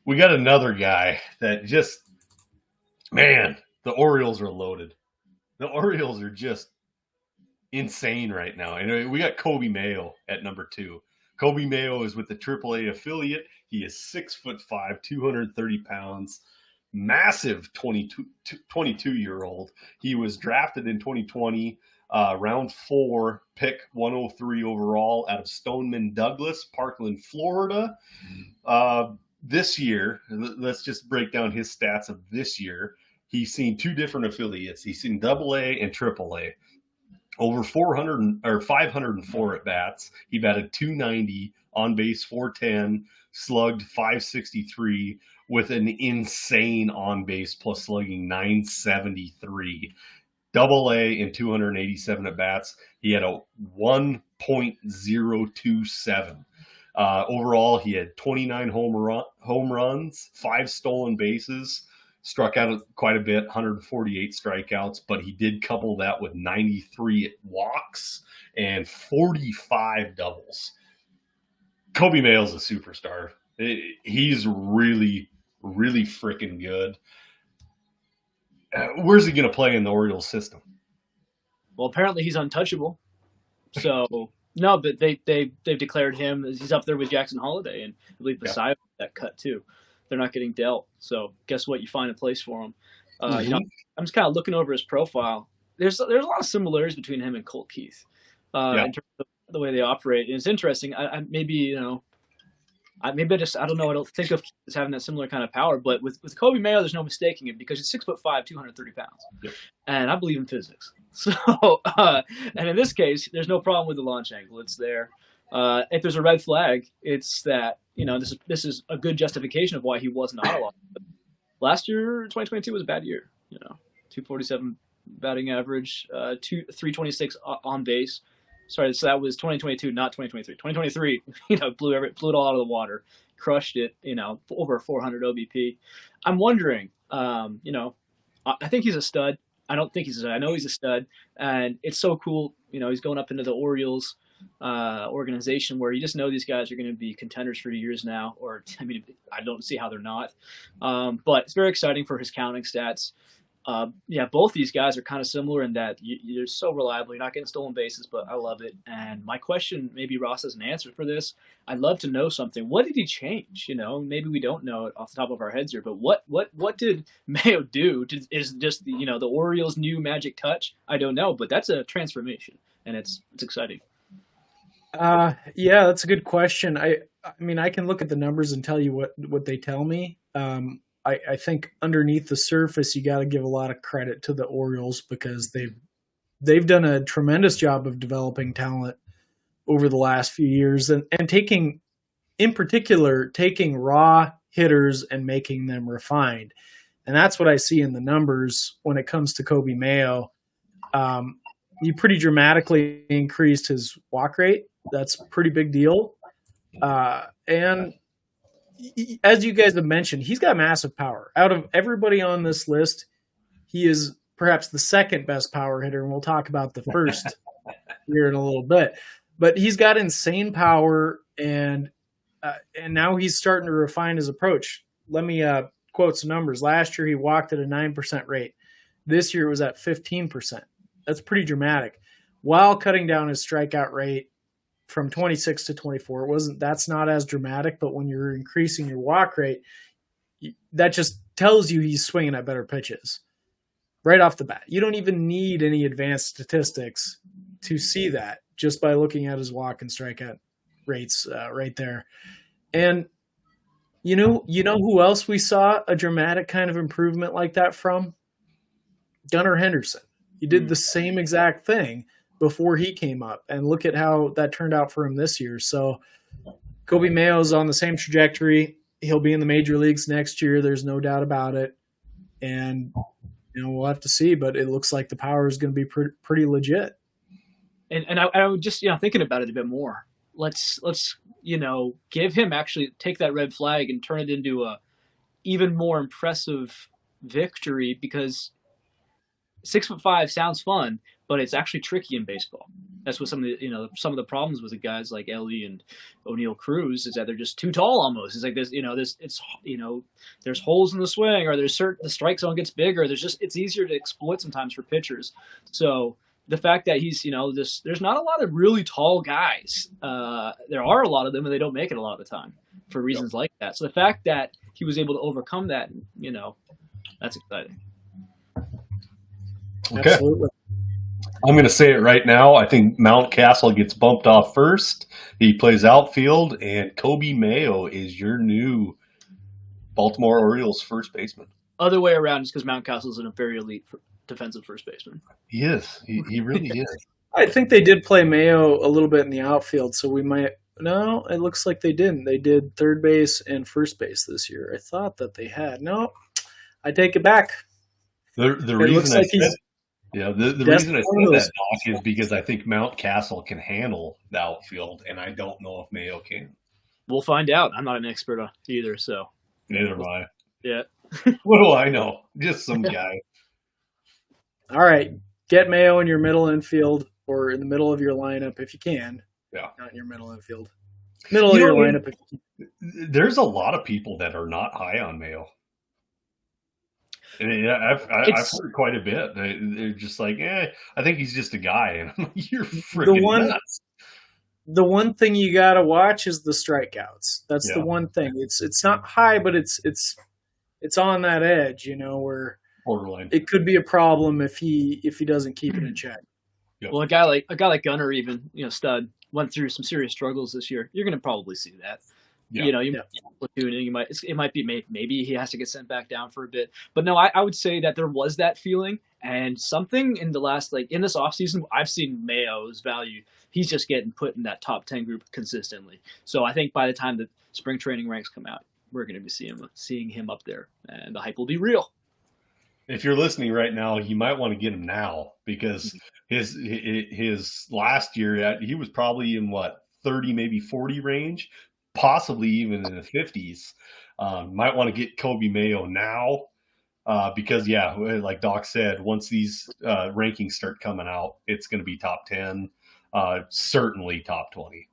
we got another guy that just, man, the Orioles are loaded. The Orioles are just insane right now. And we got Coby Mayo at number 2. Coby Mayo is with the AAA affiliate. He is 6'5", 230 pounds, massive 22-year-old. He was drafted in 2020, round 4, pick 103 overall out of Stoneman Douglas, Parkland, Florida. This year, let's just break down his stats of this year. He's seen 2 different affiliates. He's seen AA and AAA. Over 400 or 504 at bats. He batted 290, on base 410, slugged 563 with an insane on base plus slugging 973. Double A in 287 at bats. He had a 1.027. Overall, he had 29 home runs, 5 stolen bases, struck out quite a bit, 148 strikeouts, but he did couple that with 93 walks and 45 doubles. Coby Mayo's a superstar. He's really, really freaking good. Where's he going to play in the Orioles system? Well, apparently he's untouchable. So no, but they've declared him, he's up there with Jackson Holiday, and I believe Basayo that cut too. They're not getting dealt. So guess what? You find a place for him. I'm just kind of looking over his profile. There's a lot of similarities between him and Colt Keith in terms of the way they operate. And it's interesting. I don't know. I don't think of Keith as having that similar kind of power. But with Coby Mayo, there's no mistaking it because he's 6'5", 230 pounds. Yep. And I believe in physics. So, and in this case, there's no problem with the launch angle. It's there. If there's a red flag, it's that, this is a good justification of why he was not a lot. Last year, 2022 was a bad year. 247 batting average, 326 on base. Sorry, so that was 2022, not 2023. 2023, blew it all out of the water, crushed it. Over 400 OBP. I'm wondering, I think he's a stud. I don't think he's a stud. I know he's a stud, and it's so cool. He's going up into the Orioles organization where you just know these guys are going to be contenders for years now, or I don't see how they're not. But it's very exciting for his counting stats. Both these guys are kind of similar in that you're so reliable. You're not getting stolen bases, but I love it. And my question, maybe Ross has an answer for this. I'd love to know something. What did he change? Maybe we don't know it off the top of our heads here, but what did Mayo do? Is just the Orioles' new magic touch? I don't know, but that's a transformation, and it's exciting. That's a good question. I mean, I can look at the numbers and tell you what they tell me. I think underneath the surface, you got to give a lot of credit to the Orioles because they've done a tremendous job of developing talent over the last few years and taking raw hitters and making them refined. And that's what I see in the numbers when it comes to Coby Mayo. He pretty dramatically increased his walk rate. That's a pretty big deal. And as you guys have mentioned, he's got massive power. Out of everybody on this list, he is perhaps the second best power hitter, and we'll talk about the first here in a little bit. But he's got insane power, and now he's starting to refine his approach. Let me quote some numbers. Last year, he walked at a 9% rate. This year, it was at 15%. That's pretty dramatic. While cutting down his strikeout rate from 26 to 24. That's not as dramatic, but when you're increasing your walk rate, that just tells you he's swinging at better pitches right off the bat. You don't even need any advanced statistics to see that just by looking at his walk and strikeout rates right there. And you know who else we saw a dramatic kind of improvement like that from? Gunnar Henderson. He did the same exact thing before he came up, and look at how that turned out for him this year. So Coby Mayo's on the same trajectory. He'll be in the major leagues next year. There's no doubt about it. And, we'll have to see, but it looks like the power is going to be pretty legit. And I would just, thinking about it a bit more, let's give him actually take that red flag and turn it into a even more impressive victory, because 6'5" sounds fun, but it's actually tricky in baseball. That's what some of the problems with the guys like Ellie and O'Neill Cruz is that they're just too tall almost. It's like there's holes in the swing, or the strike zone gets bigger. It's easier to exploit sometimes for pitchers. So the fact that he's there's not a lot of really tall guys. There are a lot of them, and they don't make it a lot of the time for reasons like that. So the fact that he was able to overcome that, that's exciting. Okay. Absolutely. I'm going to say it right now. I think Mountcastle gets bumped off first. He plays outfield, and Coby Mayo is your new Baltimore Orioles first baseman. Other way around is because Mountcastle is a very elite defensive first baseman. He is. He really is. I think they did play Mayo a little bit in the outfield, so we might. No, it looks like they didn't. They did third base and first base this year. I thought that they had. No, I take it back. The reason I said. Yeah, the reason I said that, Doc, is because I think Mountcastle can handle the outfield, and I don't know if Mayo can. We'll find out. I'm not an expert on either, so. Neither am I. Yeah. What do I know? Just some guy. All right, get Mayo in your middle infield or in the middle of your lineup if you can. Yeah. Not in your middle infield. Middle of your lineup if you can. There's a lot of people that are not high on Mayo. I've heard quite a bit. They're just like, I think he's just a guy. And I'm like, you're freaking nuts. The one thing you got to watch is the strikeouts. That's the one thing. It's not high, but it's on that edge, where borderline. It could be a problem if he doesn't keep it in check. Yep. Well, a guy like Gunnar, even stud, went through some serious struggles this year. You're going to probably see that. Yeah. It might be maybe he has to get sent back down for a bit. But no, I would say that there was that feeling, and something in the last in this offseason, I've seen Mayo's value. He's just getting put in that top 10 group consistently. So I think by the time the spring training ranks come out, we're going to be seeing him up there, and the hype will be real. If you're listening right now, you might want to get him now, because his last year he was probably in 30, maybe 40 range. Possibly even in the 50s. Might want to get Coby Mayo now because, like Doc said, once these rankings start coming out, it's going to be top 10, certainly top 20.